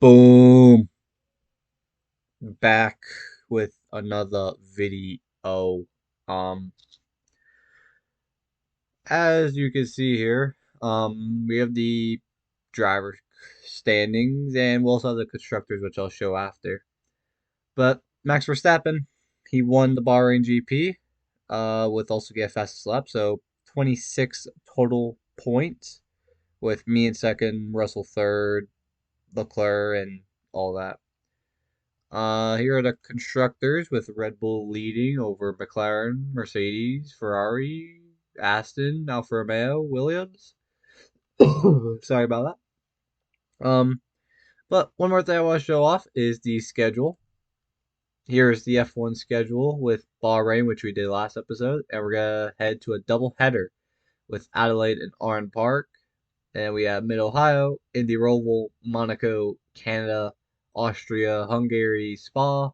Boom. Back with another video. Um, as you can see here, we have the driver standings and we also have the constructors, which I'll show after. But Max Verstappen, he won the Bahrain GP, with also get fastest lap, so 26 total points, with me in second, Russell third, Leclerc, and all that. Here are the constructors with Red Bull leading over McLaren, Mercedes, Ferrari, Aston, Alfa Romeo, Williams. Sorry about that. But one more thing I want to show off is the schedule. Here is the F1 schedule with Bahrain, which we did last episode, and we're gonna head to a double header with Adelaide and Oran Park, and we have Mid Ohio, Indy Roval, Monaco, Canada, Austria, Hungary, Spa,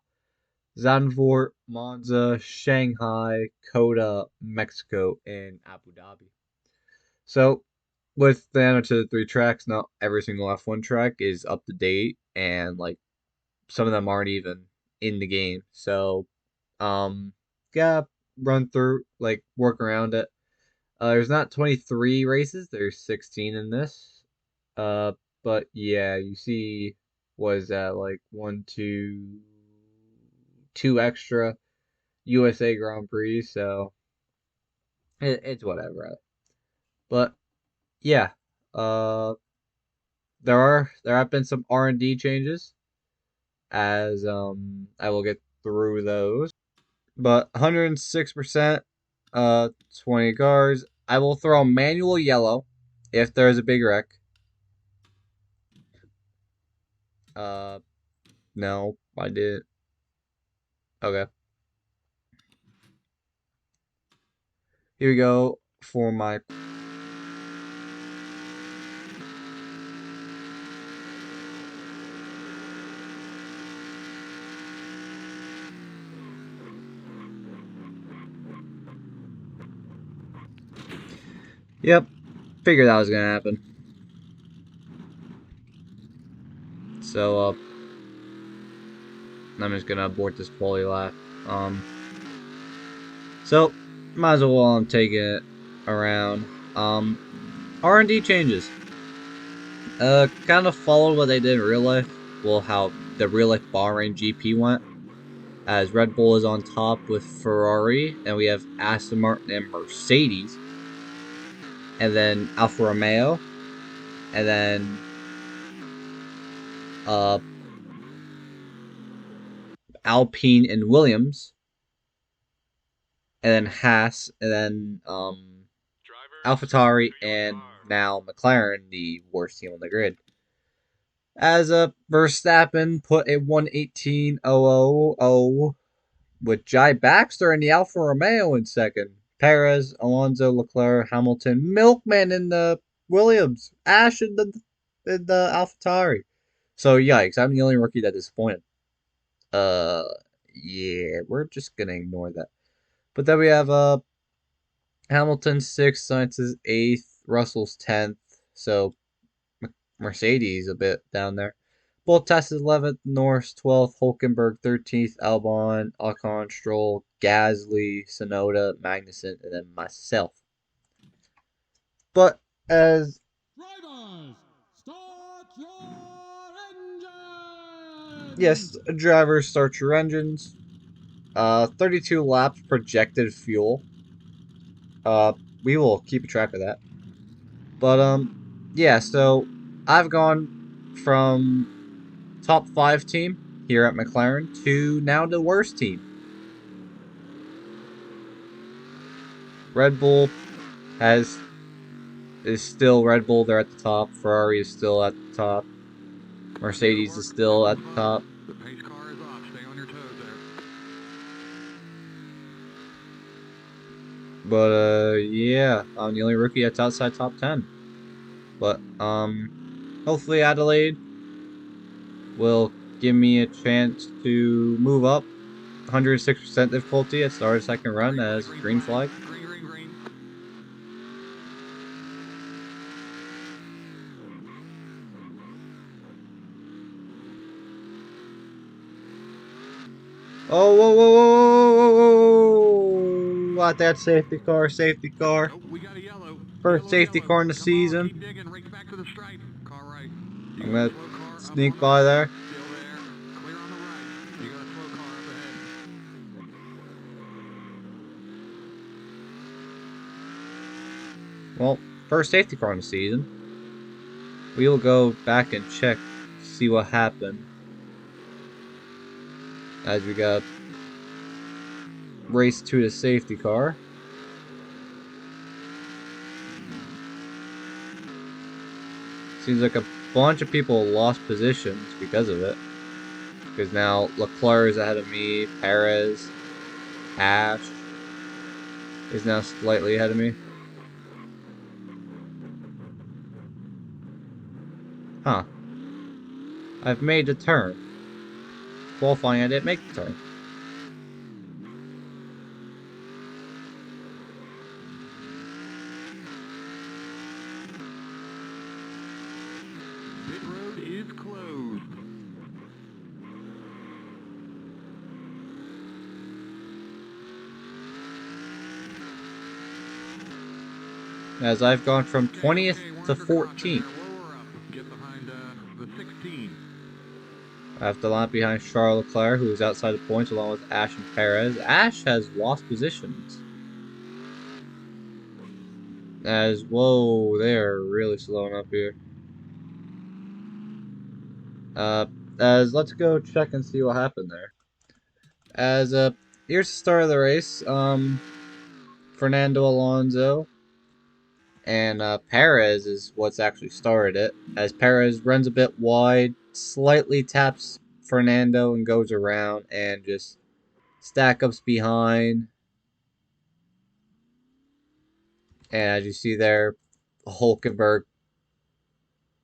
Zandvoort, Monza, Shanghai, Coda, Mexico, and Abu Dhabi. So, with the NR2003 tracks, not every single F1 track is up to date, and like some of them aren't even in the game. So, um, yeah, run through, like, work around it. There's not 23 races, there's 16 in this. Uh, but yeah, you see, was that like two extra USA Grand Prix, so it's whatever. But yeah, uh, there have been some R&D changes, as I will get through those. But 106%, 20 cars. I will throw manual yellow if there is a big wreck. Uh, no, I didn't. Okay, here we go for my. Yep, figured that was gonna happen. So, I'm just gonna abort this poly lap. So might as well while I'm taking it around. R&D changes. Kind of followed what they did in real life. Well, how the real life Bahrain GP went. As Red Bull is on top with Ferrari, and we have Aston Martin and Mercedes, and then Alfa Romeo, and then uh, Alpine and Williams, and then Haas, and then AlphaTauri, and now McLaren, the worst team on the grid. As a Verstappen put a 1:18.000 with Jai Baxter in the Alfa Romeo in second. Perez, Alonso, Leclerc, Hamilton, Milkman in the Williams, Ash in the AlphaTauri. So yikes, I'm the only rookie that disappointed. Uh, yeah, we're just gonna ignore that. But then we have Hamilton sixth, Sainz eighth, Russell's 10th. So Mercedes a bit down there. Bottas 11th, Norris 12th, Hulkenberg 13th, Albon, Ocon, Stroll, Gasly, Sonoda, Magnussen, and then myself. But as drivers, start your engines! yes, drivers start your engines. 32 laps projected fuel. We will keep track of that. But yeah. So I've gone from top 5 team here at McLaren to now the worst team. Red Bull is still Red Bull. They're at the top. Ferrari is still at the top. Mercedes is still at the top. The pace car is off. Stay on your toes there. But yeah, I'm the only rookie that's outside top 10. But hopefully Adelaide will give me a chance to move up. 106% difficulty at start of second run as green flag. Green, green, green. Oh, whoa, whoa, whoa, whoa, whoa, whoa. Not that safety car, safety car. Oh, we got a yellow. First Yellow, safety yellow. car in the Come on, season. keep digging. Race back to the stripe. Car right. You I'm got a gonna slow car up on sneak the by left. there. Still there. Clear on the right. You got a slow car up ahead. Well, first safety car in the season. We will go back and check, see what happened. As we got race to the safety car. Seems like a bunch of people lost positions because of it. Because now Leclerc is ahead of me, Perez, Ash is now slightly ahead of me. Huh. I've made the turn. Qualifying, I didn't make the turn. Pit road is closed. As I've gone from Okay, 20th okay, we're to under caution here. 14th. Lower up. Get behind the 16. I have to line behind Charles Leclerc, who is outside the points, along with Ash and Perez. Ash has lost positions. As, whoa, they're really slowing up here. Uh, as let's go check and see what happened there. As here's the start of the race. Fernando Alonso and Perez is what's actually started it. As Perez runs a bit wide, slightly taps Fernando and goes around and just stack ups behind. And as you see there, Hulkenberg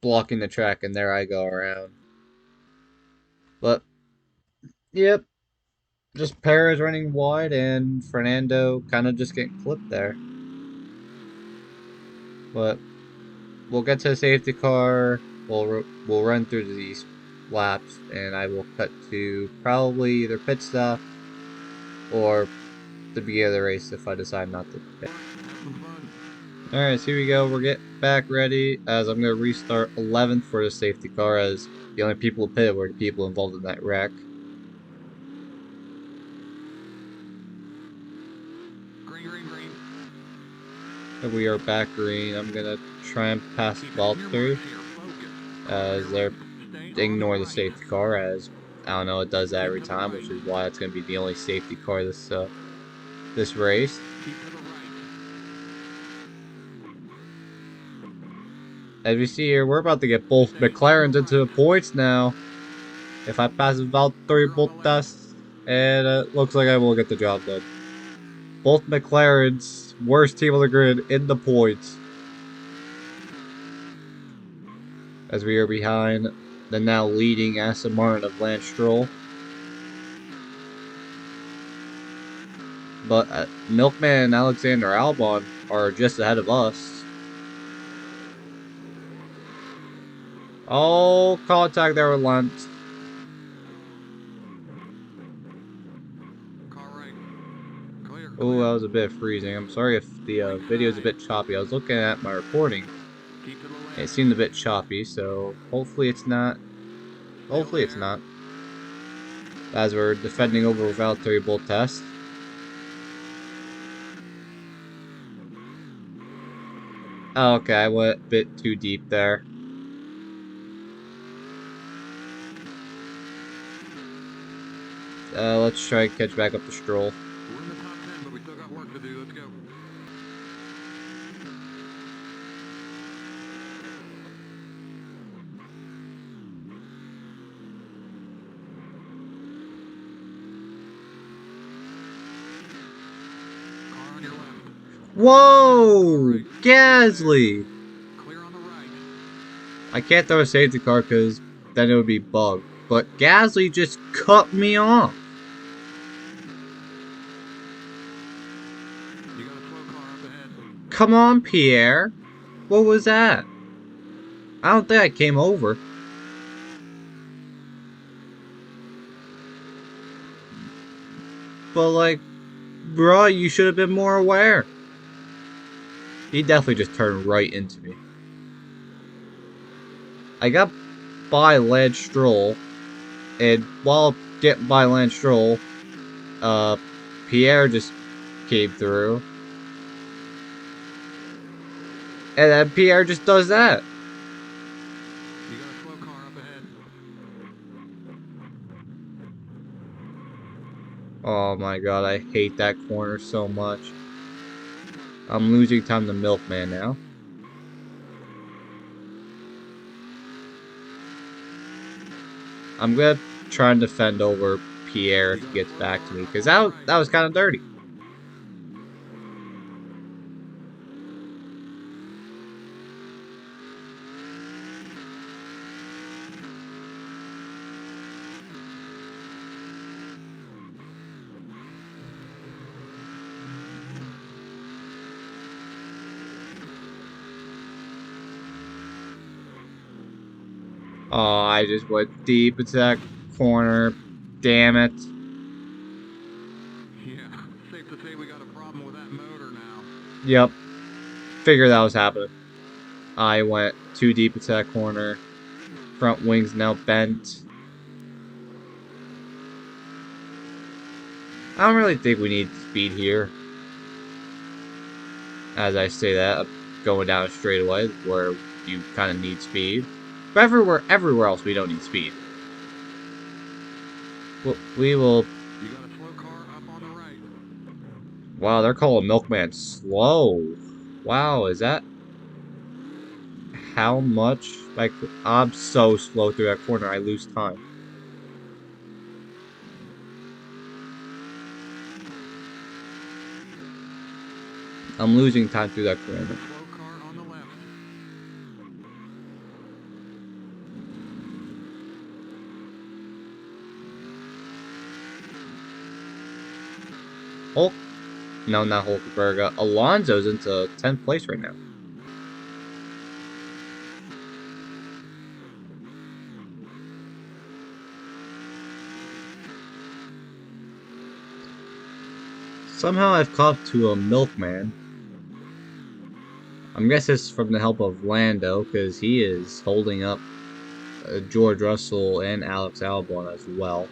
blocking the track, and there I go around. But yep, just Perez running wide and Fernando kind of just getting clipped there. But we'll get to the safety car. We'll run through these laps, and I will cut to probably either pit stop or the beginning of the race if I decide not to pit. Alright, so here we go. We're getting back ready as I'm going to restart 11th for the safety car as the only people who pitted were the people involved in that wreck. Green, green, green. And we are back green. I'm going to try and pass Valtteri as they're ignore the safety car as I don't know, it does that every time, which is why it's going to be the only safety car this race. As we see here, we're about to get both McLarens into the points now. If I pass Valtteri Bottas, and it looks like I will get the job done. Both McLarens, worst team on the grid, in the points. As we are behind the now leading Aston Martin of Lance Stroll. But Milkman and Alexander Albon are just ahead of us. Oh, contact there with Lance. Oh, that was a bit freezing. I'm sorry if the video is a bit choppy. I was looking at my recording. It seemed a bit choppy, so hopefully it's not. Hopefully it's not. As we're defending over Valtteri Bottas. Oh, okay, I went a bit too deep there. Let's try and catch back up to Stroll. We're in the top 10, but we still got work to do. Let's go. Car on your left. Whoa! Gasly! Clear on the right. I can't throw a safety car because then it would be bugged. But Gasly just cut me off. You got a slow car up ahead. Come on, Pierre. What was that? I don't think I came over. But like, bro, you should have been more aware. He definitely just turned right into me. I got by Lance Stroll, and while getting by Lance Stroll, Pierre just came through. And then Pierre just does that. You got a slow car up ahead. Oh my god, I hate that corner so much. I'm losing time to Milkman now. I'm gonna try and defend over Pierre You if he got a gets slow back to car me, up because on the that right. was kind of dirty. Oh, I just went deep into that corner. Damn it. Yeah, safe to say we got a problem with that motor now. Yep. Figured that was happening. I went too deep into that corner. Front wing's now bent. I don't really think we need speed here. As I say that, I'm going down a straightaway where you kind of need speed. But everywhere else we don't need speed. Well, we will. You got a slow car up on the right. Wow, they're calling Milkman slow. Wow, is that how much? Like, I'm so slow through that corner, I lose time. I'm losing time through that There's a corner. slow car on the left. Hulk? No, not Hulkenberg. Alonso's into 10th place right now. Somehow I've caught up to a Milkman. I'm guessing it's from the help of Lando, because he is holding up George Russell and Alex Albon as well.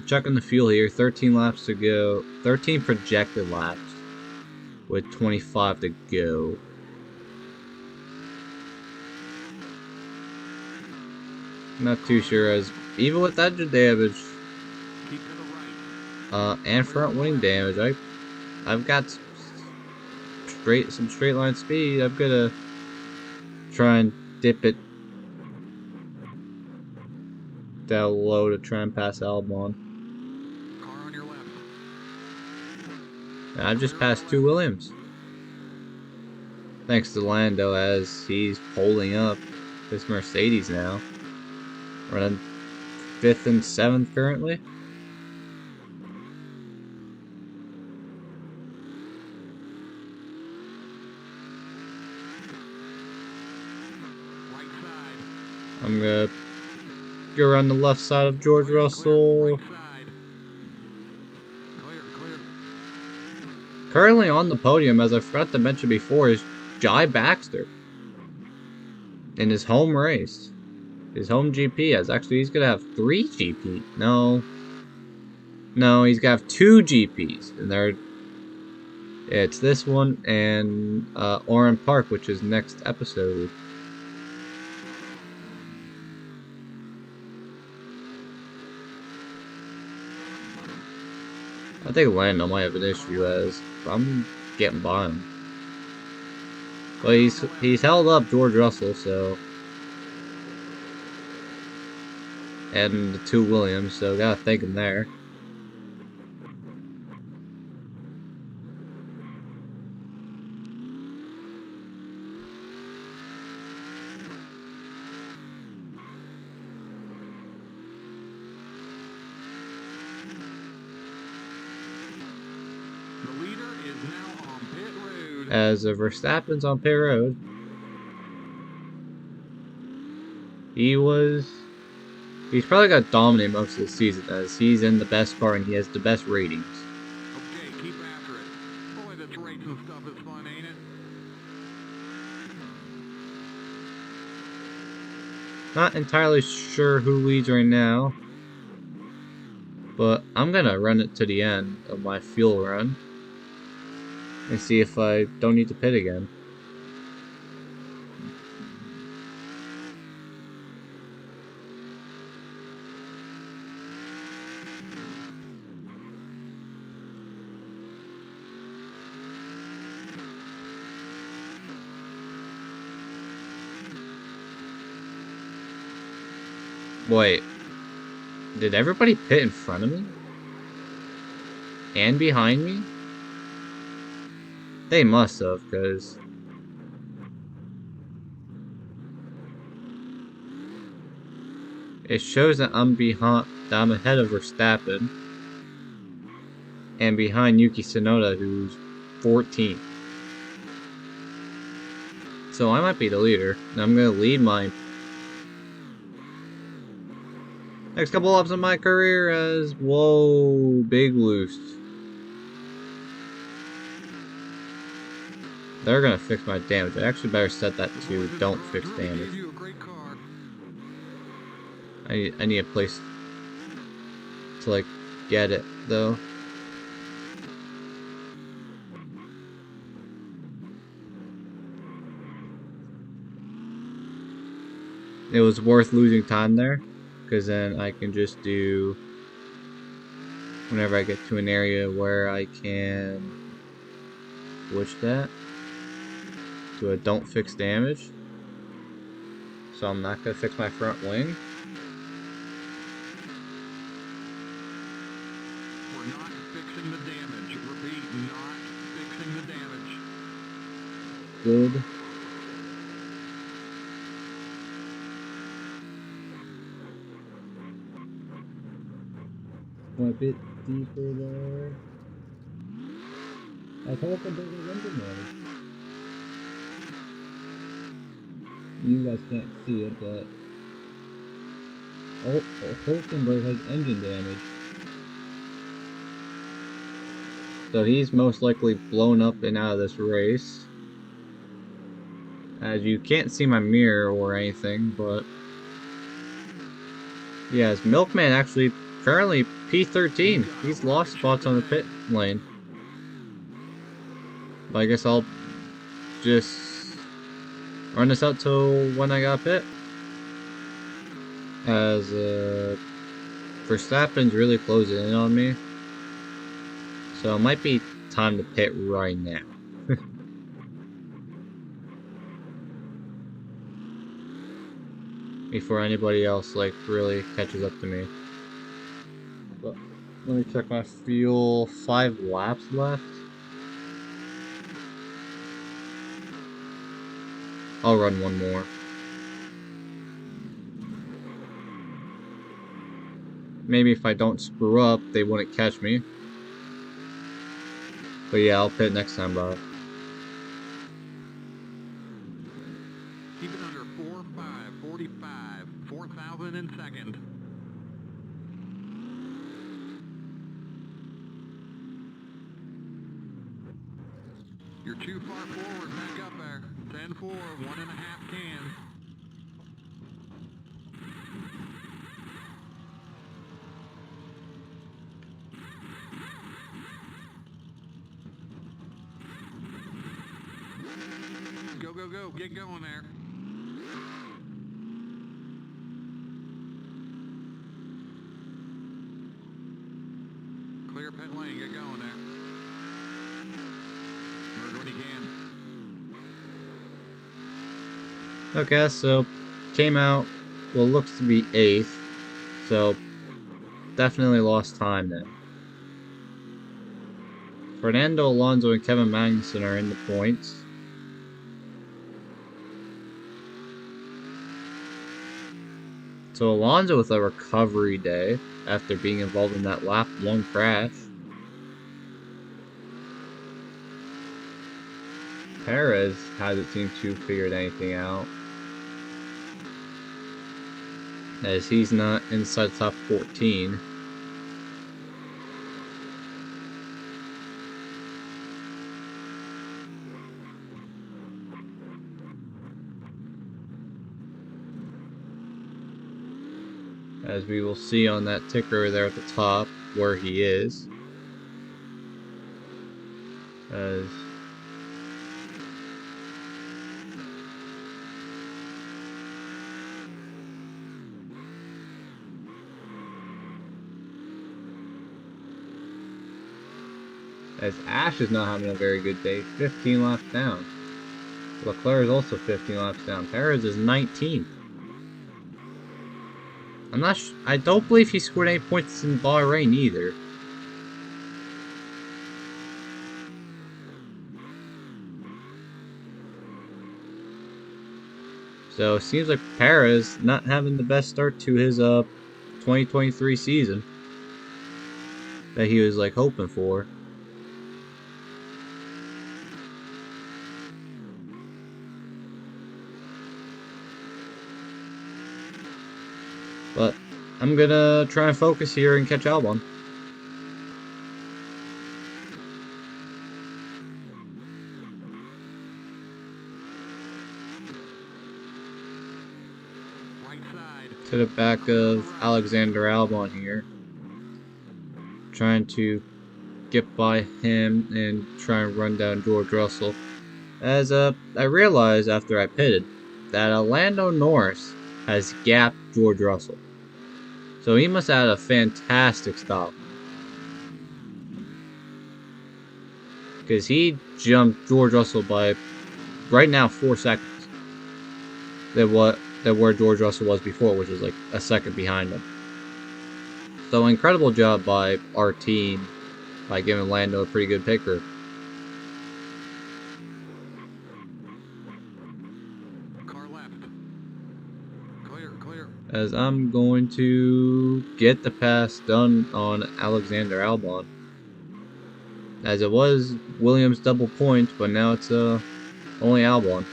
Checking the fuel here. 13 laps to go. 13 projected laps with 25 to go. Not too Car on your sure left. as even with engine damage Keep to the right. and Clear front on the wing left. damage, I've got some straight line speed. I'm gonna try and dip it down low to try and pass Albon. Car on your left. And I've just Clear on the passed two left. Williams. Thanks to Lando as he's holding up this Mercedes now. Running 5th and 7th currently. Right side. I'm gonna go around the left side of George Clear, clear. Right Russell. side. Clear, clear. Currently on the podium, as I forgot to mention before, is Jai Baxter in his home race. His home GP as actually he's gonna have 3 GP. No, he's gonna have 2 GPs, and it's this one and Oran Park, which is next episode. I think Lando might have an Car issue left. as I'm getting by him. But Clear on the left. he's held up George Russell, so and the 2 Williams, so gotta thank him there. The leader is now on pit road. As Verstappen's on pit road, he was He's probably got to dominate most of the season as he's in the best car and he has the best ratings. Okay, keep after it. Boy, this racing stuff is fun, ain't it? Not entirely sure who leads right now, but I'm gonna run it to the end of my fuel run and see if I don't need to pit again. Wait, did everybody pit in front of me? And behind me? They must have, because it shows that I'm ahead of Verstappen and behind Yuki Tsunoda, who's 14th. So I might be the leader. And I'm gonna lead my next couple laps of my career as whoa, big loose. They're gonna fix my damage. I actually better set that to don't fix damage. I need a place to like get it though. It was worth losing time there, because then I can just do whenever I get to an area where I can switch that to a don't fix damage. So I'm not gonna fix my front wing. We're not fixing the damage. Repeat, not fixing the damage. Good. A bit deeper there. I hope it doesn't engine damage. You guys can't see it, but Hulkenberg has engine damage. So he's most likely blown up and out of this race. As you can't see my mirror or anything, but yeah, his Milkman actually currently P13. He's lost spots on the pit lane. But I guess I'll just run this out till when I got pit. As Verstappen's really closing in on me. So it might be time to pit right now. Before anybody else like really catches up to me. But let me check my fuel. 5 laps left. I'll run one more. Maybe if I don't screw up, they wouldn't catch me. But yeah, I'll pit next time, bro. Keep it under 4.545, 4,000 in second. You're too far forward, back up there. 10-4, 1.5 cans. Go, go, go, get going there. Clear pit lane, get going there. Merge when you can. Okay, so came out, well, looks to be 8th. So definitely lost time then. Fernando Alonso and Kevin Magnussen are in the points. So Alonso with a recovery day after being involved in that lap 1 crash. Perez hasn't seemed to figured anything out. as he's not inside the top 14. As we will see on that ticker there at the top where he is. As Ash is not having a very good day, 15 laps down. Leclerc is also 15 laps down. Perez is 19th. I don't believe he scored any points in Bahrain either. So it seems like Perez not having the best start to his 2023 season that he was like hoping for. But I'm gonna try and focus here and catch Albon. To the back of Alexander Albon here. Trying to get by him and try and run down George Russell. As I realized after I pitted that Lando Norris has gapped George Russell. So he must have had a fantastic stop. Because he jumped George Russell by right now 4 seconds. Than where George Russell was before, which is like a second behind him. So incredible job by our team by giving Lando a pretty good picker. Car left. Clear. As I'm going to get the pass done on Alexander Albon. As it was Williams' double point, but now it's only Albon.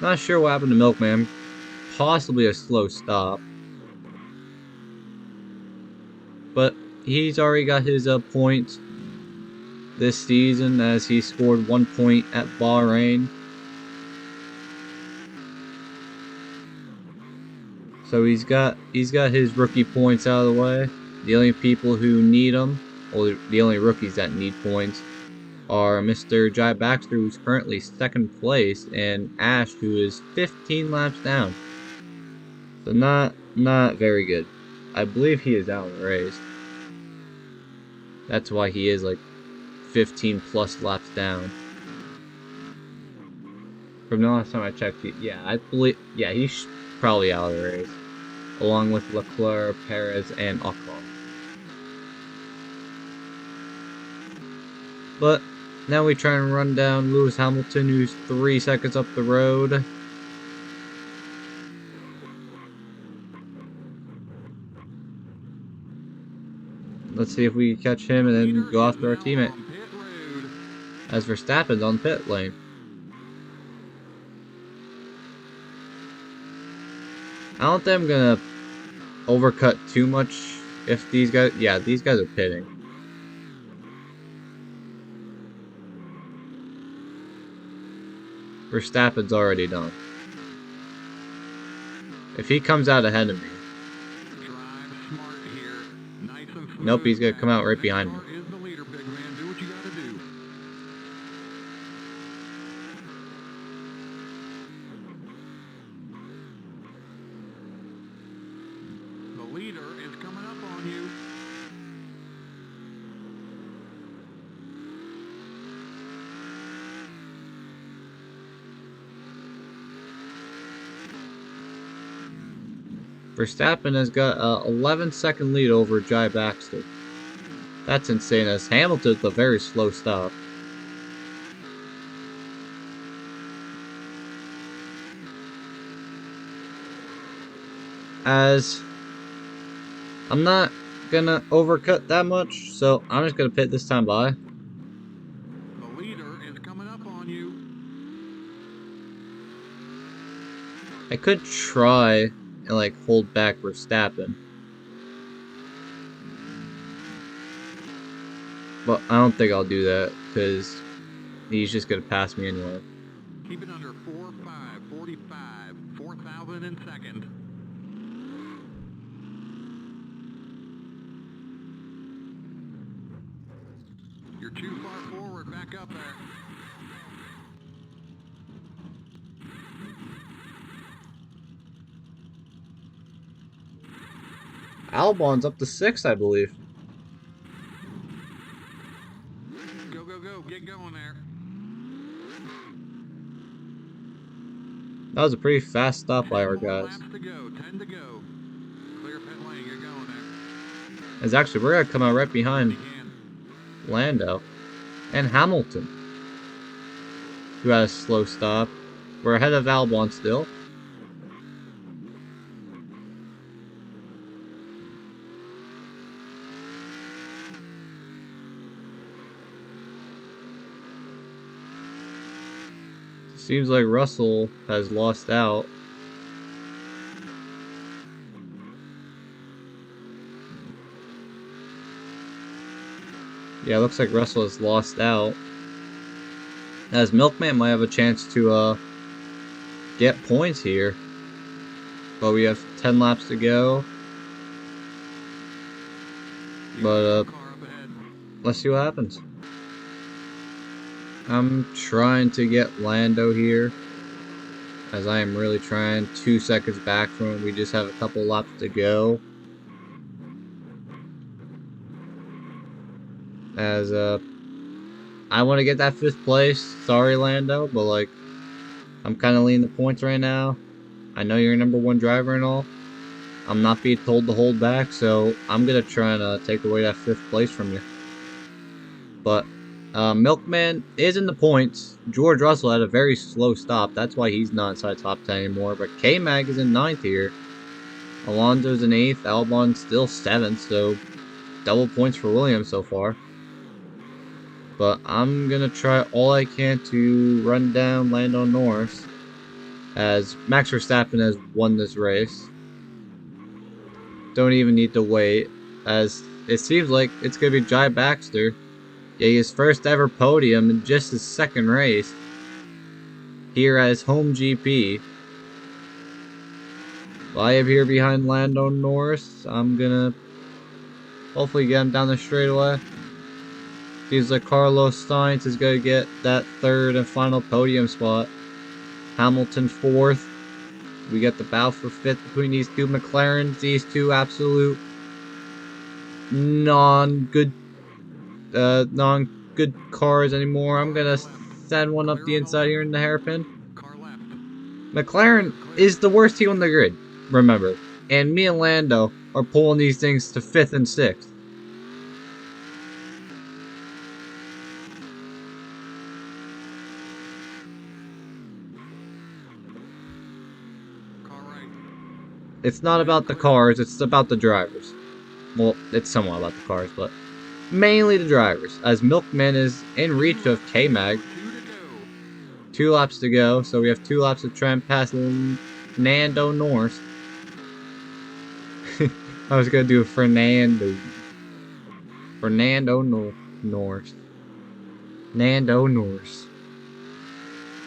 Not sure what happened to Milkman. Possibly a slow stop. But he's already got his point this season as he scored 1 point at Bahrain. So he's got his rookie points out of the way. The only people who need them, or the only rookies that need points, are Mr. Jai Baxter, who's currently 2nd place, and Ash, who is 15 laps down. So not very good. I believe he is out of the race. That's why he is like 15 plus laps down. From the last time I checked, he's probably out of the race, along with Leclerc, Perez, and Ocon. But now we try and run down Lewis Hamilton, who's 3 seconds up the road. Let's see if we can catch him and then go after our teammate. As Verstappen's on the pit lane. I don't think I'm gonna overcut too much if these guys are pitting. Verstappen's already done. If he comes out ahead of me. Nope, he's gonna come out right behind me. The leader is coming up on you. Verstappen has got a 11-second lead over Jai Baxter. That's insane, as Hamilton's a very slow stop. As I'm not gonna overcut that much, so I'm just gonna pit this time by. The leader is coming up on you. I could try and like hold back Verstappen. But I don't think I'll do that because he's just gonna pass me anyway. Keep it under 4.545, 4,000 in second. You're too far forward, back up there. Albon's up to 6th, I believe. Go, go, go, get going there. That was a pretty fast stop by 10 our more guys. laps to go, 10 to go. Clear pit lane, you're going there. As actually, we're gonna come out right behind You can. Lando and Hamilton, who had a slow stop. We're ahead of Albon still. Seems like Russell has lost out. Yeah, looks like Russell has lost out. As Milkman might have a chance to get points here. But we have 10 laps to go. But let's see what happens. I'm trying to get Lando here, as I am really trying. 2 seconds back from him. We just have a couple laps to go. As I want to get that 5th place. Sorry, Lando, but like I'm kind of leading the points right now. I know you're number 1 driver and all. I'm not being told to hold back, so I'm gonna try and take away that 5th place from you. But Milkman is in the points. George Russell had a very slow stop. That's why he's not inside top 10 anymore. But K-Mag is in 9th here. Alonso's in 8th. Albon's still 7th, so double points for Williams so far. But I'm going to try all I can to run down Lando Norris, as Max Verstappen has won this race. Don't even need to wait, as it seems like it's going to be Jai Baxter. Yeah, his first ever podium in just his 2nd race here at his home GP. I am here behind Lando Norris. I'm gonna hopefully get him down the straightaway. Seems like Carlos Sainz is gonna get that 3rd and final podium spot. Hamilton 4th. We get the battle for 5th between these two McLarens. These two absolute non-good cars anymore. I'm gonna send one up the inside here in the hairpin. McLaren is the worst team on the grid, remember. And me and Lando are pulling these things to 5th and 6th. It's not about the cars, it's about the drivers. Well, it's somewhat about the cars, but mainly the drivers, as Milkman is in reach of K-Mag. 2 laps to go, so we have 2 laps to try and pass Nando Norris. I was gonna do Fernando Norris. Nando Norris.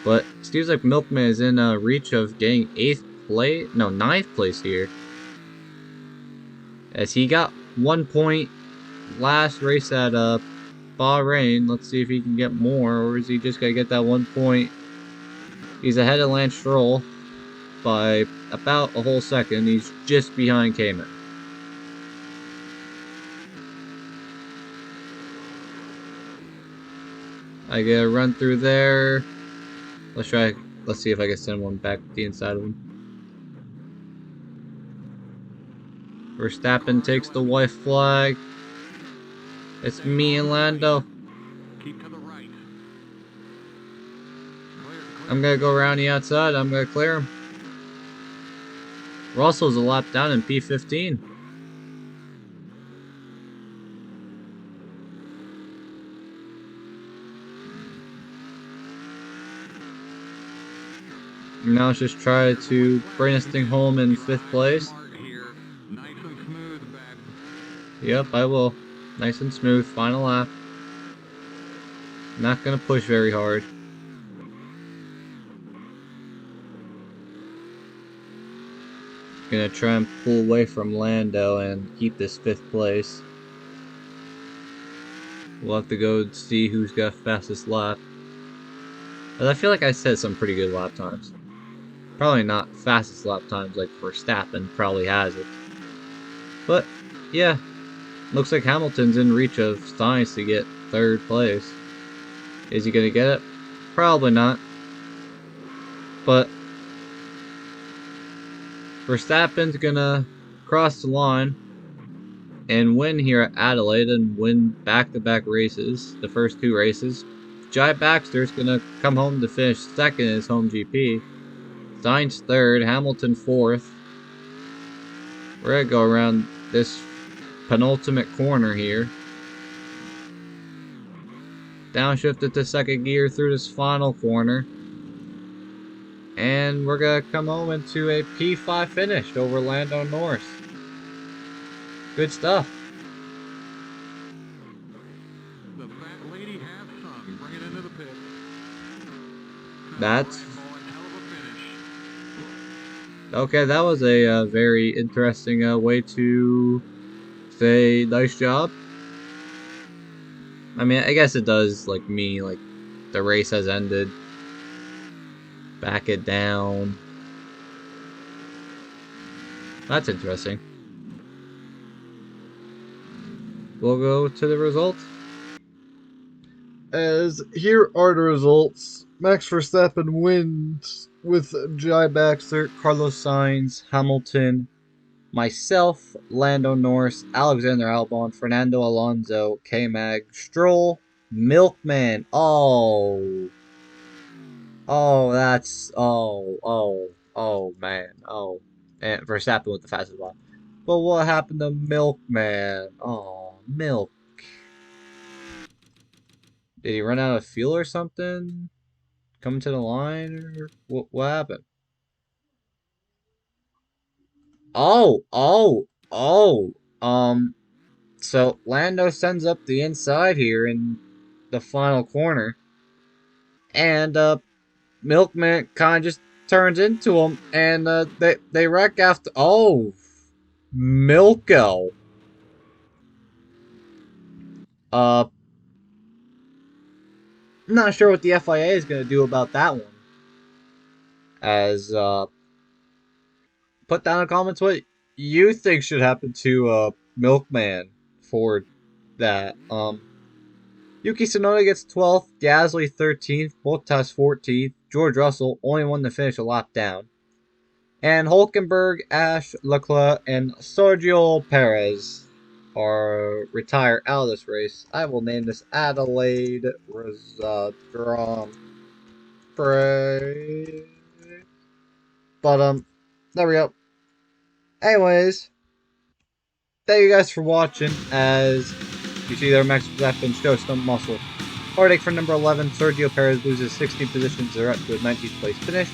But it seems like Milkman is in reach of getting 9th place here. As he got 1 point last race at Bahrain. Let's see if he can get more, or is he just gonna get that 1 point? He's ahead of Lance Stroll by about a whole second. He's just behind Cayman. I get a run through there. Let's see if I can send one back to the inside of him. Verstappen takes the white flag. It's me and Lando. Keep to the right. I'm gonna go around the outside. I'm gonna clear him. Russell's a lap down in P15. Now let's just try to bring this thing home in 5th place. Nice and smooth, Ben. Yep, I will. Nice and smooth. Final lap. Not gonna push very hard. Gonna try and pull away from Lando and keep this 5th place. We'll have to go see who's got fastest lap. But I feel like I said some pretty good lap times. Probably not fastest lap times like Verstappen probably has it. But, yeah. Looks like Hamilton's in reach of Sainz to get 3rd place. Is he gonna get it? Probably not. But Verstappen's gonna cross the line and win here at Adelaide and win back-to-back races, the first 2 races. Jai Baxter's gonna come home to finish 2nd in his home GP. Sainz 3rd, Hamilton 4th. We're gonna go around this penultimate corner here. Downshifted to 2nd gear through this final corner. And we're gonna come home into a P5 finish over Lando Norris. Good stuff. The fat lady has sung. Bring it into the pit. That's Hell of a finish. okay. That was a very interesting way to say nice job. I mean, I guess it does like mean like the race has ended. Back it down. That's interesting. We'll go to the results. As here are the results. Max Verstappen wins with Jai Baxter, Carlos Sainz, Hamilton, myself, Lando Norris, Alexander Albon, Fernando Alonso, K-Mag, Stroll, Milkman. Oh, man. Oh. And Verstappen with the fastest lap. But what happened to Milkman? Oh, Milk. Did he run out of fuel or something? Coming to the line? Or what happened? Oh. So Lando sends up the inside here in the final corner. And, Milkman kind of just turns into him. And, they wreck after. Oh. Milko. Uh, not sure what the FIA is going to do about that one. As, put down in the comments what you think should happen to, Milkman for that. Yuki Tsunoda gets 12th, Gasly 13th, Bottas 14th, George Russell only one to finish a lap down. And Hulkenberg, Ash, Leclerc, and Sergio Perez are retired out of this race. I will name this Adelaide Grand Prix. But, there we go. Anyways, thank you guys for watching. As you see there, Max Verstappen shows some muscle. Heartache for number 11, Sergio Perez loses 16 positions to a 19th place finish.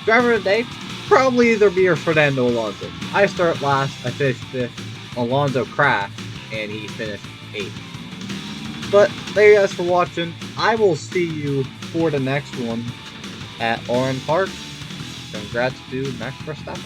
Driver of the day, probably either me or Fernando Alonso. I start last, I finished 5th. Alonso crashed, and he finished 8th. But thank you guys for watching. I will see you for the next one at Oran Park. Congrats to Max Verstappen.